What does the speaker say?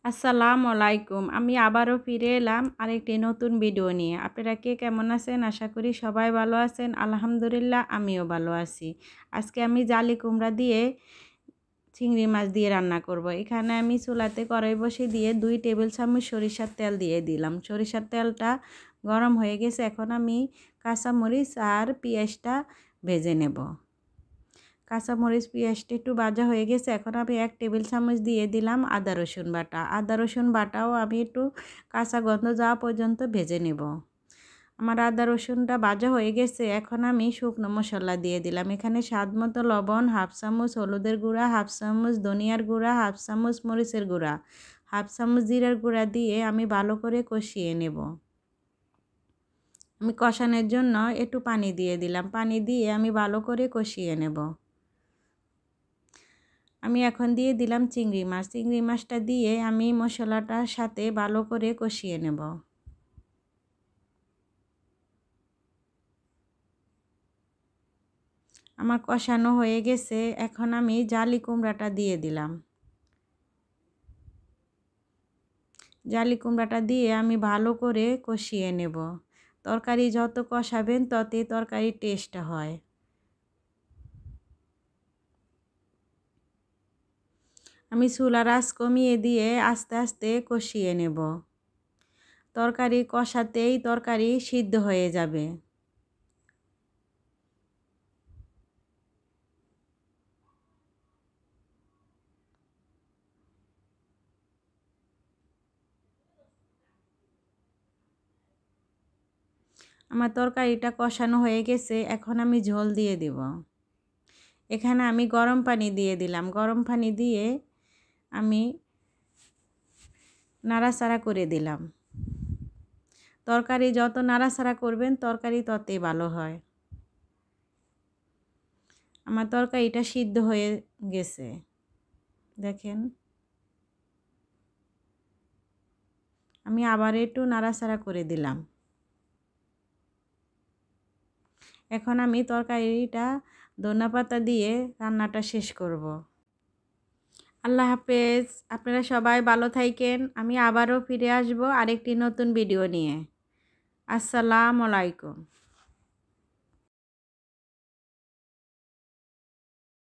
আসসালামু আলাইকুম। আমি আবারও ফিরে এলাম আরেকটি নতুন ভিডিও নিয়ে। আপনারা কে কেমন আছেন? আশা করি সবাই ভালো আছেন। আলহামদুলিল্লাহ আমিও ভালো আছি। আজকে আমি জালি কুমড়া দিয়ে চিংড়ি মাছ দিয়ে রান্না করব। এখানে আমি চুলাতে কড়াই বসিয়ে দিয়ে 2 টেবিল চামচ সরিষার তেল দিয়ে দিলাম। সরিষার তেলটা গরম হয়ে গেছে। এখন আমি কাঁচামরিচ আর পেঁয়াজটা ভেজে নেব। কাঁচামরিচ পেঁয়াজটা একটু ভাজা হয়ে গেছে। এখন আমি 1 টেবিল চামচ দিয়ে দিলাম আদা রসুন বাটা। আদা রসুন বাটাও আমি একটু কাঁচা গন্ধ যাওয়া পর্যন্ত ভেজে নেব। আমার আদা রসুনটা ভাজা হয়ে গেছে। এখন আমি শুকনো মশলা দিয়ে দিলাম। এখানে স্বাদ মতো লবণ, হাফ চামচ হলুদের গুঁড়া, হাফ চামচ ধনিয়ার গুঁড়া, হাফ চামচ মরিচের গুঁড়া, হাফ চামচ জিরার গুঁড়া দিয়ে আমি ভালো করে কষিয়ে নেব। আমি কষানোর জন্য একটু পানি দিয়ে দিলাম। পানি দিয়ে আমি ভালো করে কষিয়ে নেব। আমি এখন দিয়ে দিলাম চিংড়ি মাছ। চিংড়ি মাছটা দিয়ে আমি মশলাটার সাথে ভালো করে কষিয়ে নেব। আমার কষানো হয়ে গেছে। এখন আমি জালি কুমড়াটা দিয়ে দিলাম। জালি কুমড়াটা দিয়ে আমি ভালো করে কষিয়ে নেব। তরকারি যত কষাবেন ততই তরকারির টেস্টটা হয়। আমি চুলার আঁচ কমিয়ে দিয়ে আস্তে আস্তে কষিয়ে নেব। তরকারি কষাতেই তরকারি সিদ্ধ হয়ে যাবে। আমার তরকারিটা কষানো হয়ে গেছে। এখন আমি ঝোল দিয়ে দেব। এখানে আমি গরম পানি দিয়ে দিলাম। গরম পানি দিয়ে আমি নাড়াচাড়া করে দিলাম। তরকারি যত নাড়াচাড়া করবেন তরকারি ততই ভালো হয়। আমার তরকারিটা সিদ্ধ হয়ে গেছে, দেখেন। আমি আবার একটু নাড়াচাড়া করে দিলাম। এখন আমি তরকারিটা ধনেপাতা দিয়ে রান্নাটা শেষ করব। আল্লাহ হাফেজ। আপনারা সবাই ভালো থাকেন। আমি আবারও ফিরে আসব আরেকটি নতুন ভিডিও নিয়ে। আসসালামু আলাইকুম।